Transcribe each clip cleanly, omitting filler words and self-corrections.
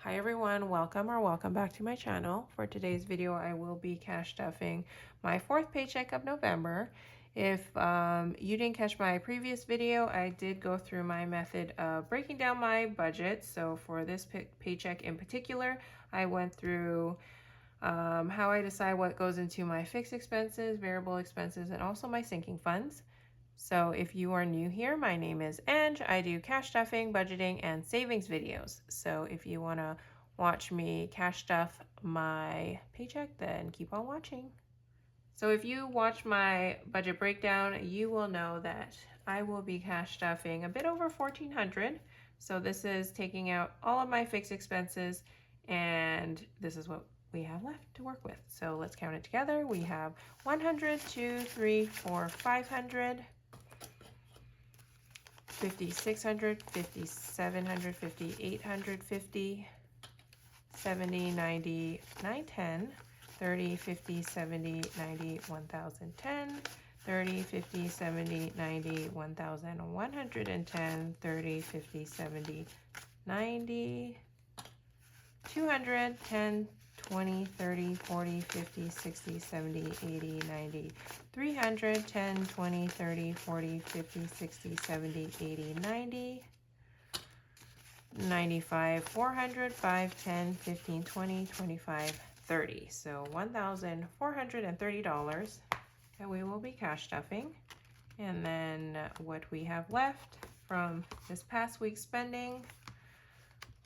Hi everyone, welcome back to my channel. For today's video, I will be cash stuffing my fourth paycheck of November. If you didn't catch my previous video, I did go through my method of breaking down my budget. So for this paycheck in particular, I went through how I decide what goes into my fixed expenses, variable expenses, and also my sinking funds. So if you are new here, my name is Ange. I do cash stuffing, budgeting, and savings videos. So if you want to watch me cash stuff my paycheck, then keep on watching. So if you watch my budget breakdown, you will know that I will be cash stuffing a bit over $1,400. So this is taking out all of my fixed expenses, and this is what we have left to work with. So let's count it together. We have 100, 2, 3, 4, 500. 5,600, 5,700, 5,800, 50, 70, 90, 910, 30, 50, 70, 90, 1,010, 30, 50, 70, 90, 1,110, 30, 50, 70, 90, 200, 10, 20, 30, 40, 50, 60, 70, 80, 90, 300, 10, 20, 30, 40, 50, 60, 70, 80, 90, 95, 400, 5, 10, 15, 20, 25, 30. So $1,430 that we will be cash stuffing. And then what we have left from this past week's spending,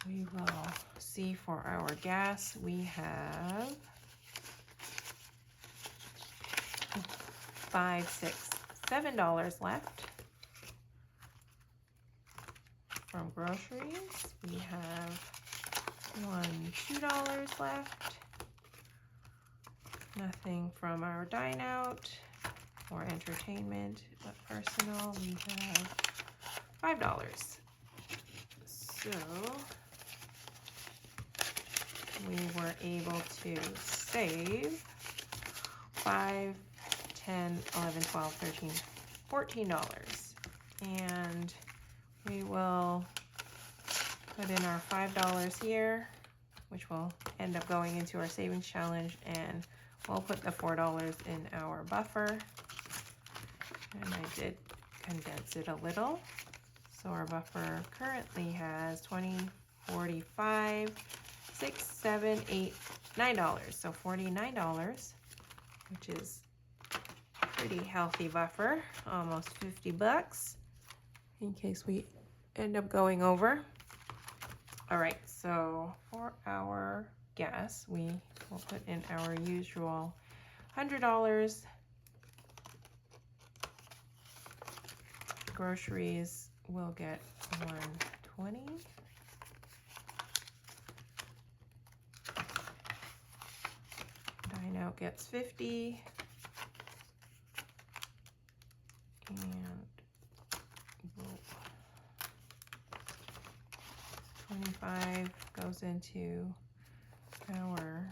we will see. For our gas, we have $5, $6, $7 left. From groceries, we have $1, $2 left. Nothing from our dine out or entertainment, but personal, we have $5. So we were able to save 5, 10, 11, 12, 13, $14. And we will put in our $5 here, which will end up going into our savings challenge, and we'll put the $4 in our buffer. And I did condense it a little. So our buffer currently has 20, 45, 6, 7, 8, $9. So $49, which is a pretty healthy buffer, almost 50 bucks in case we end up going over. All right, so for our gas, we will put in our usual $100. Groceries will get $120. Dine out gets $50. And 25 goes into our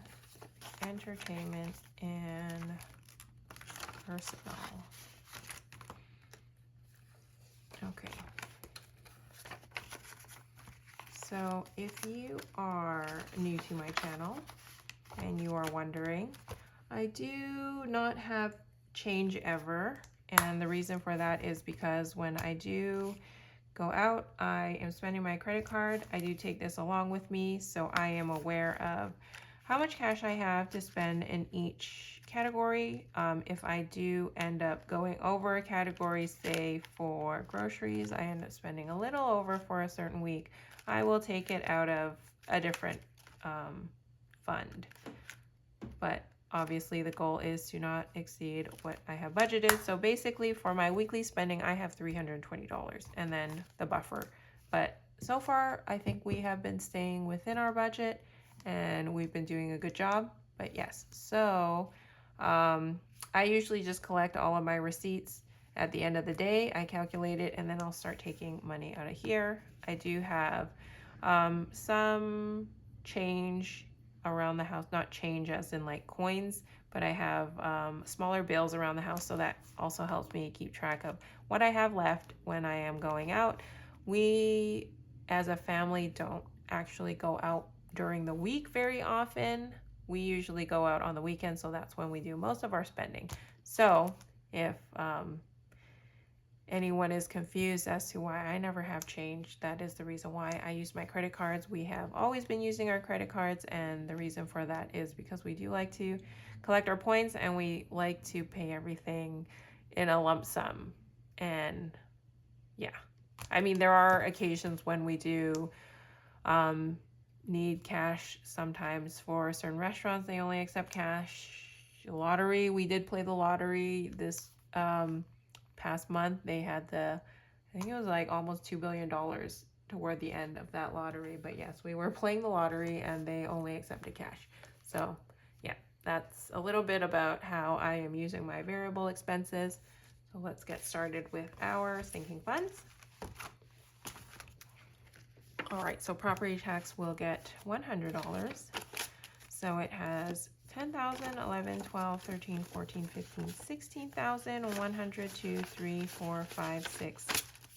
entertainment and personal. Okay. So if you are new to my channel and you are wondering, I do not have change ever. And the reason for that is because when I do go out, I am spending my credit card. I do take this along with me, so I am aware of how much cash I have to spend in each category. If I do end up going over a category, say for groceries, I end up spending a little over for a certain week, I will take it out of a different fund. But obviously the goal is to not exceed what I have budgeted. So basically for my weekly spending, I have $320 and then the buffer. But so far, I think we have been staying within our budget and we've been doing a good job. But yes, so I usually just collect all of my receipts at the end of the day. I calculate it and then I'll start taking money out of here. I do have some change around the house, not change as in like coins, but I have smaller bills around the house, so that also helps me keep track of what I have left when I am going out. We as a family don't actually go out during the week very often. We usually go out on the weekend, so that's when we do most of our spending. So if anyone is confused as to why I never have change, that is the reason why I use my credit cards. We have always been using our credit cards, and the reason for that is because we do like to collect our points and we like to pay everything in a lump sum. And yeah, I mean, there are occasions when we do need cash sometimes. For certain restaurants, they only accept cash. Lottery, we did play the lottery this past month. They had I think it was like almost $2 billion toward the end of that lottery. But yes, we were playing the lottery and they only accepted cash. So yeah, that's a little bit about how I am using my variable expenses. So let's get started with our sinking funds. All right, so property tax will get $100. So it has 10,000, 11, 12, 13, 14, 15, 16,000, 100, 2, 3, 4, 5, 6,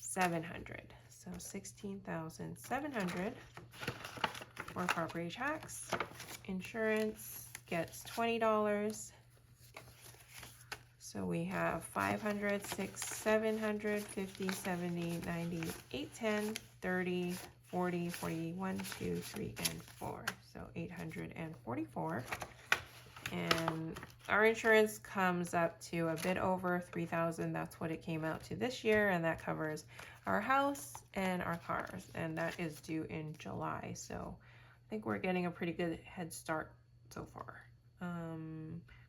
700. So 16,700 for property tax. Insurance gets $20. So we have 500, 6, 700, 50, 70, 90, 8, 10, 30, 40, 41, 2, 3, and 4. So 844. And our insurance comes up to a bit over 3,000. That's what it came out to this year, and that covers our house and our cars, and that is due in July. So I think we're getting a pretty good head start so far.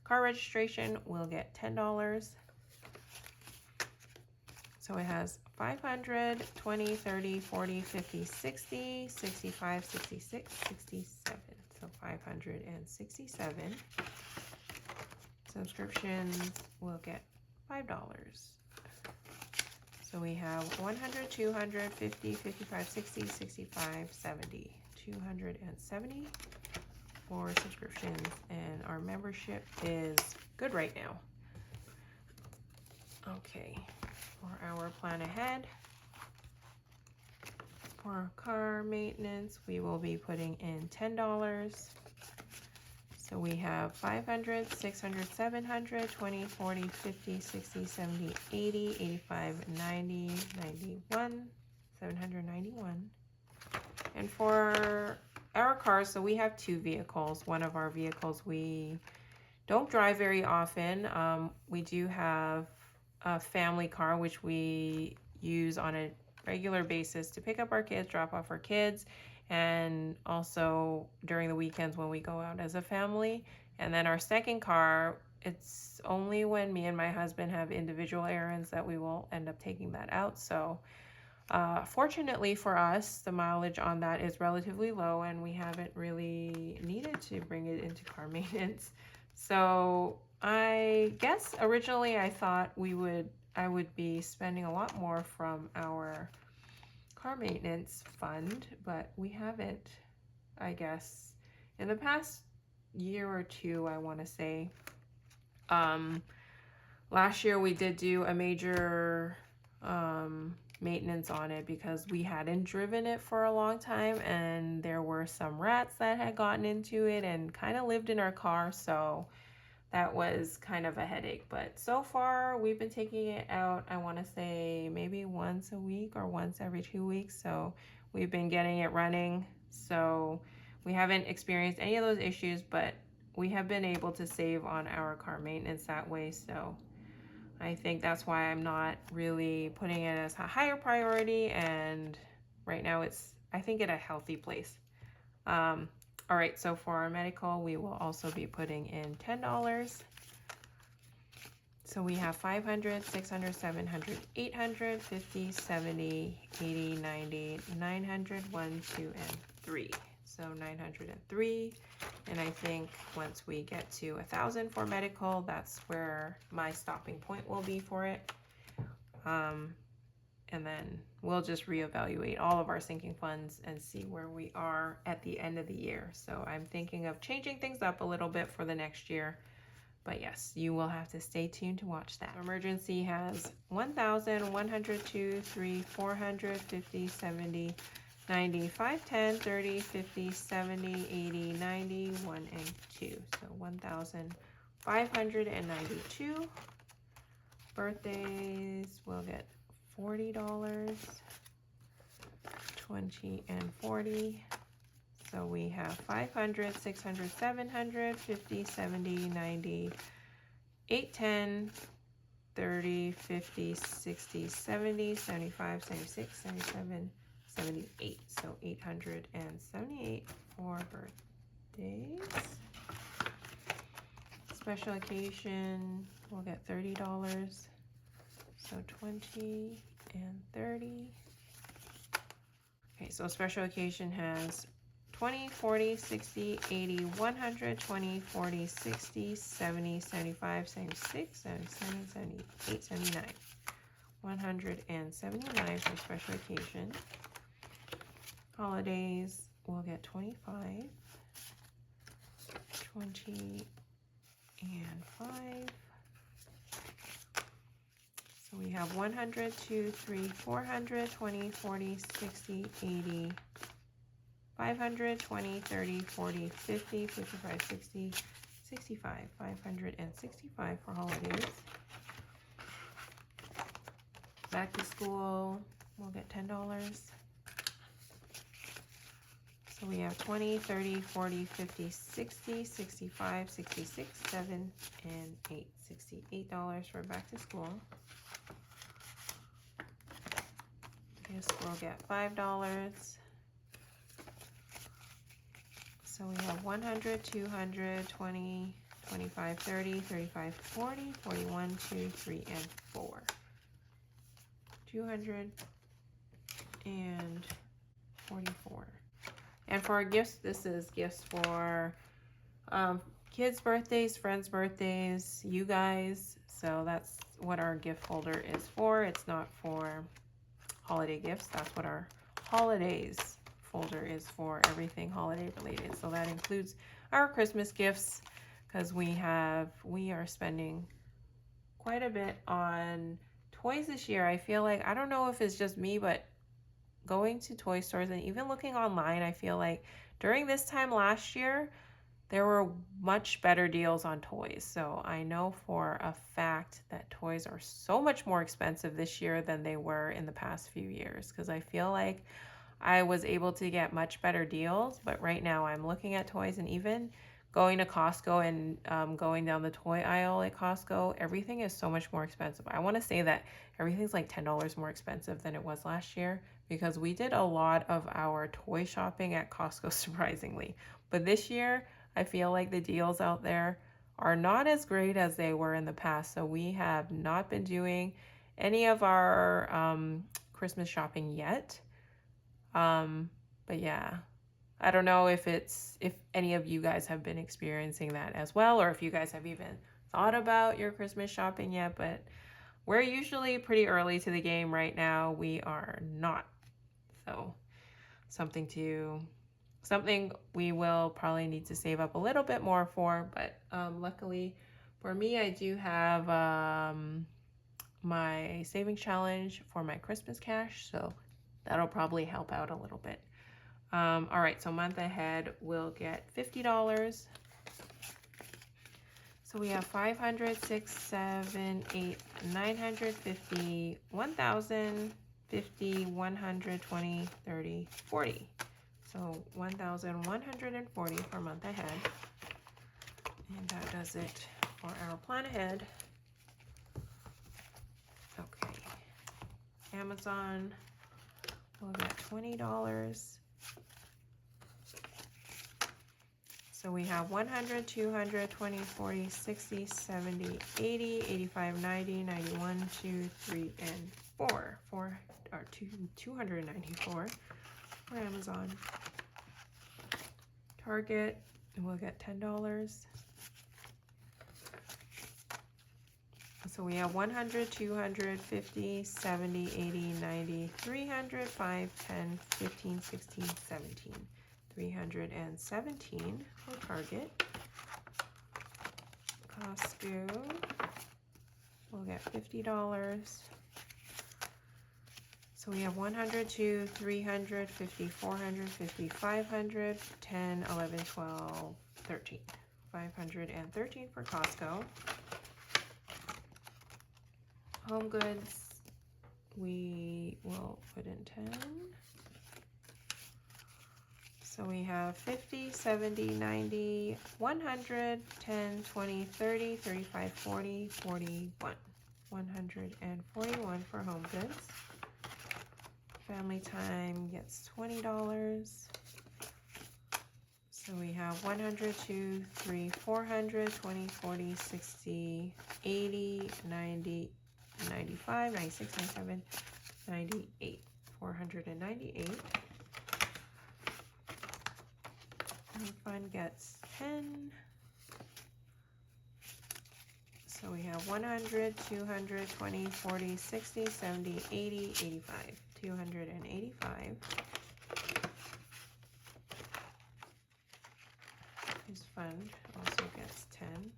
Car registration will get $10. So it has 500, 20, 30, 40, 50, 60, 65, 66, 67. So 567. Subscriptions will get $5. So we have 100, 200, 50, 55, 60, 65, 70. 270 for subscriptions, and our membership is good right now. Okay, for our plan ahead, for car maintenance, we will be putting in $10. So we have 500, 600, 700, 20, 40, 50, 60, 70, 80, 85, 90, 91, 791. And for our cars, so we have two vehicles. One of our vehicles we don't drive very often. We do have a family car, which we use on a regular basis to pick up our kids, drop off our kids, and also during the weekends when we go out as a family. And then our second car, it's only when me and my husband have individual errands that we will end up taking that out. So fortunately for us, the mileage on that is relatively low, and we haven't really needed to bring it into car maintenance. So I guess originally I thought I would be spending a lot more from our car maintenance fund, but we haven't, I guess. In the past year or two, I want to say. Last year we did do a major maintenance on it because we hadn't driven it for a long time, and there were some rats that had gotten into it and kind of lived in our car, so that was kind of a headache. But so far we've been taking it out, I want to say maybe once a week or once every 2 weeks, so we've been getting it running. So we haven't experienced any of those issues, but we have been able to save on our car maintenance that way. So I think that's why I'm not really putting it as a higher priority, and right now it's, I think, at a healthy place. All right, so for our medical, we will also be putting in $10. So we have 500, 600, 700, 800, 50, 70, 80, 90, 900, 1, 2, and 3. So 903. And I think once we get to 1,000 for medical, that's where my stopping point will be for it. And then we'll just reevaluate all of our sinking funds and see where we are at the end of the year. So I'm thinking of changing things up a little bit for the next year. But yes, you will have to stay tuned to watch that. Emergency has 1,000, 100, 2, 3, 400, 50, 70, 90, 5, 10, 30, 50, 70, 80, 90, 1, and 2. So 1,592. Birthdays, we'll get $40, 20, and 40. So we have 500, 600, 700, 50, 70, 90, 8, 10, 30, 50, 60, 70, 75, 76, 77, 78. So 878 for birthdays. Special occasion, we'll get $30. So 20 and 30. Okay, so special occasion has 20, 40, 60, 80, 100, 20, 40, 60, 70, 75, 76, 77, 78, 79. 179 for special occasion. Holidays, we'll get 25, 20, and 5. So we have 100, 2, 3, 400, 20, 40, 60, 80, 500, 20, 30, 40, 50, 55, 60, 65. 565 for holidays. Back to school, we'll get $10. So we have 20, 30, 40, 50, 60, 65, 66, 7, and 8. $68 for back to school. Yes, we'll get $5. So we have 100, 200, 20, 25, 30, 35, 40, 41, 2, 3, and 4. 200 and 44. And for our gifts, this is gifts for kids' birthdays, friends' birthdays, you guys. So that's what our gift folder is for. It's not for holiday gifts. That's what our holidays folder is for, everything holiday related. So that includes our Christmas gifts, because we are spending quite a bit on toys this year. I feel like, I don't know if it's just me, but going to toy stores and even looking online, I feel like during this time last year, there were much better deals on toys. So I know for a fact that toys are so much more expensive this year than they were in the past few years, because I feel like I was able to get much better deals. But right now I'm looking at toys, and even going to Costco and going down the toy aisle at Costco, everything is so much more expensive. I want to say that everything's like $10 more expensive than it was last year, because we did a lot of our toy shopping at Costco, surprisingly. But this year, I feel like the deals out there are not as great as they were in the past. So we have not been doing any of our Christmas shopping yet. But yeah, I don't know if any of you guys have been experiencing that as well, or if you guys have even thought about your Christmas shopping yet, but we're usually pretty early to the game right now. We are not. So something we will probably need to save up a little bit more for, but luckily for me, I do have my savings challenge for my Christmas cash, so that'll probably help out a little bit. All right, so month ahead, we'll get $50. So we have 500, 6, 7, 8, 950, 1,000, 50, 100, 20, 30, 40. So 1,140 for month ahead. And that does it for our plan ahead. Okay. Amazon, we'll get $20. So we have 100, 200, 20, 40, 60, 70, 80, 85, 90, 91, 2, 3, and 4. 294 for Amazon. Target, and we'll get $10. So we have 100, 200, 50, 70, 80, 90, 300, 5, 10, 15, 16, 17. 317 for Target. Costco, we'll get $50. So we have 100, 2, 300, 50, 400, 50, 500, 10, 11, 12, 13. 513 for Costco. Home goods, we will put in 10. So we have 50, 70, 90, 100, 10, 20, 30, 35, 40, 41. 141 for home goods. Family time gets $20. So we have 100, 2, 3, 400, 20, 40, 60, 80, 90, 95, 96, 97, 98. 498. And fun gets 10. So we have 100, 200, 20, 40, 60, 70, 80, 85. 285. His fund also gets 10.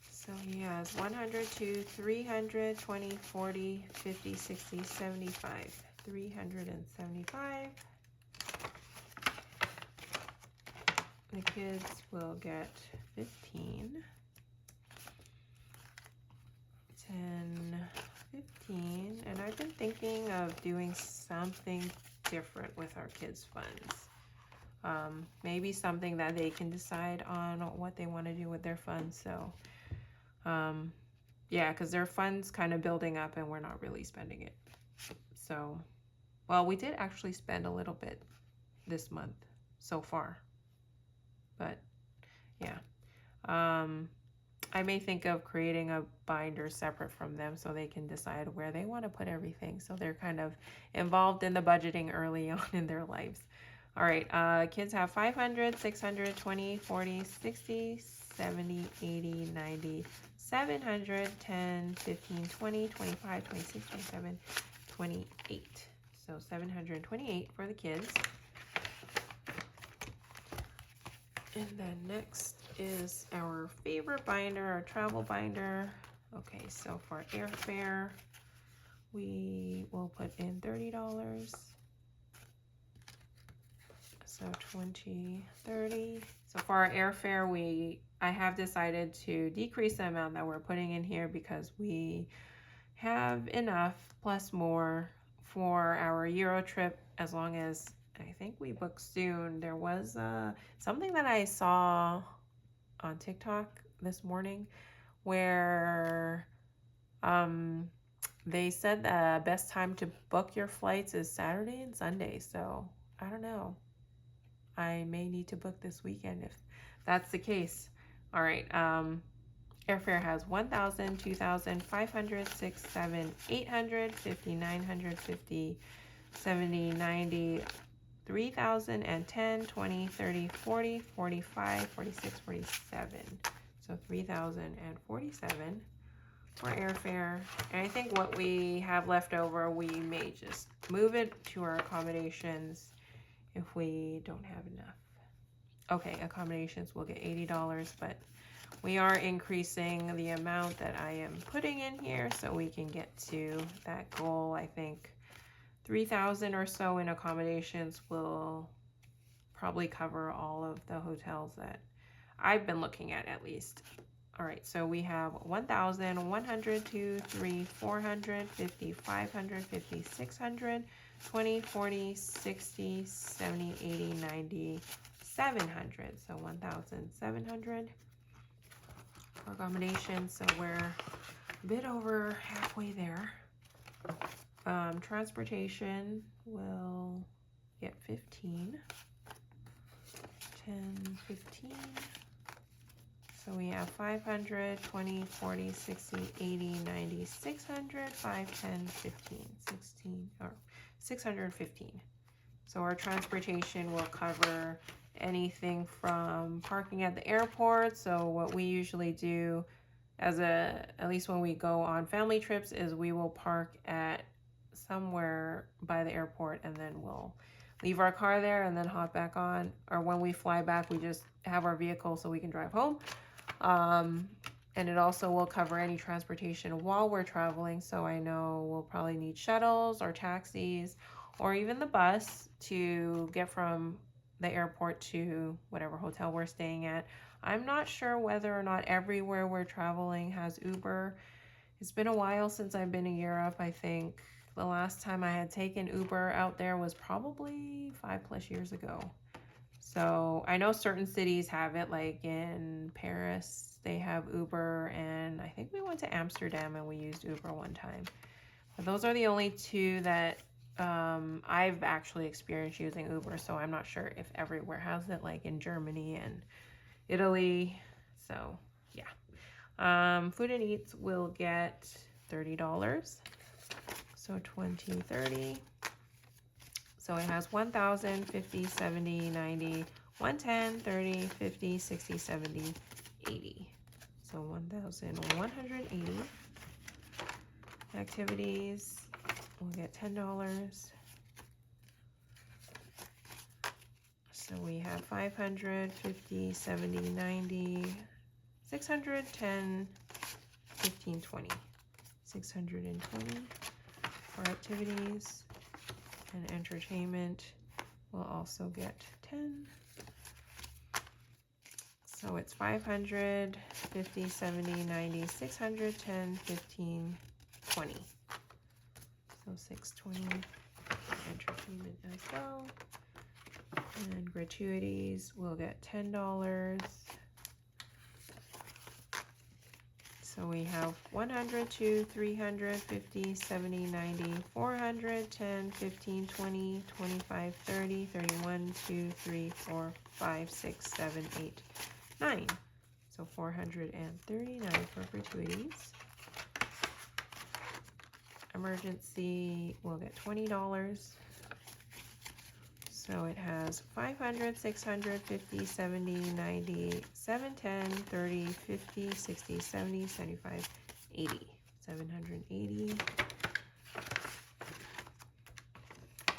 So he has 100, 2, 300, 20, 40, 50, 60, 75. 375. The kids will get 15. 10, 15. And I've been thinking of doing something different with our kids' funds. Maybe something that they can decide on what they want to do with their funds. So, yeah, because their funds kind of building up and we're not really spending it. So, well, we did actually spend a little bit this month so far. But, yeah. I may think of creating a binder separate from them so they can decide where they want to put everything. So they're kind of involved in the budgeting early on in their lives. All right, kids have 500, 600, 20, 40, 60, 70, 80, 90, 700, 10, 15, 20, 25, 26, 27, 28. So 728 for the kids. And then next is our favorite binder, our travel binder. Okay, so for airfare, we will put in $30. So 20, 30. So for our airfare, I have decided to decrease the amount that we're putting in here because we have enough plus more for our Euro trip, as long as I think we book soon. There was something that I saw on TikTok this morning where they said the best time to book your flights is Saturday and Sunday. So I don't know. I may need to book this weekend if that's the case. All right. Airfare has 1,000, 2,000, 500, 6, 7, 800, 50, 950, 70, 90, 3,000, and 10, 20, 30, 40, 45, 46, 47. So 3,047 for airfare. And I think what we have left over, we may just move it to our accommodations if we don't have enough. Okay, accommodations will get $80, but we are increasing the amount that I am putting in here so we can get to that goal. I think 3,000 or so in accommodations will probably cover all of the hotels that I've been looking at least. All right, so we have 1,000, 100, 2, 3, 400, 50, 500, 50, 600, 20, 40, 60, 70, 80, 90, 700. So 1,700 for accommodations. So we're a bit over halfway there. Transportation will get 15, 10, 15. So we have 500, 20, 40, 60, 80, 90, 600, 5, 10, 15, 16, or 615. So our transportation will cover anything from parking at the airport. So what we usually do at least when we go on family trips, is we will park at somewhere by the airport and then we'll leave our car there and then hop back on. Or when we fly back, we just have our vehicle so we can drive home. And it also will cover any transportation while we're traveling. So I know we'll probably need shuttles or taxis or even the bus to get from the airport to whatever hotel we're staying at. I'm not sure whether or not everywhere we're traveling has Uber. It's been a while since I've been to Europe. I think the last time I had taken Uber out there was probably 5+ years ago. So I know certain cities have it, like in Paris, they have Uber, and I think we went to Amsterdam and we used Uber one time. But those are the only two that I've actually experienced using Uber, so I'm not sure if everywhere has it, like in Germany and Italy. So yeah. Food and Eats will get $30. So 20, 30. So it has 1,000, 50, 70, 90, 110, 30, 50, 60, 70, 80. So 1,180. Activities will get $10. So we have 500, 50, 70, 90, 600, 10, 15, 20. 620 for activities. And entertainment will also get 10. So it's 500, 50, 70, 90, 600, 10, 15, 20. So 620 for entertainment as well. And gratuities will get $10. So we have 100, 2, 300, 50, 70, 90, 400, 10, 15, 20, 25, 30, 31, 2, 3, 4, 5, 6, 7, 8, 9. So 439 for gratuities. Emergency will get $20. So it has 500, 600, 50, 70, 90, 710, 30, 50, 60, 70, 75, 80. 780.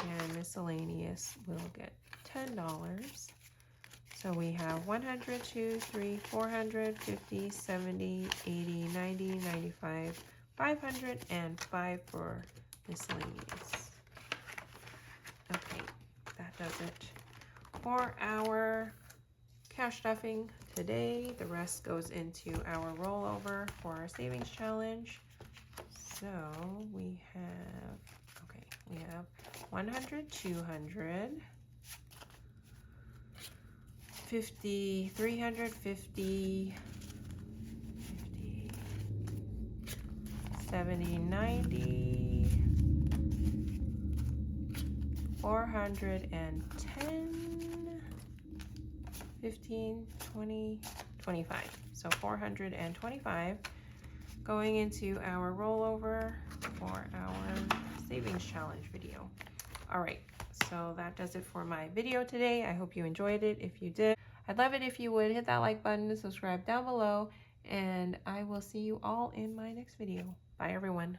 And miscellaneous will get $10. So we have 100, 2, 3, 400, 50, 70, 80, 90, 95, 500, and 5 for miscellaneous. Okay. That does it for our cash stuffing today. The rest goes into our rollover for our savings challenge. So we have 100, 200, 50, 300, 50, 70, 90, 410, 15, 20, 25. So 425 going into our rollover for our savings challenge video. All right, so that does it for my video today. I hope you enjoyed it. If you did, I'd love it if you would hit that like button and subscribe down below, and I will see you all in my next video. Bye everyone.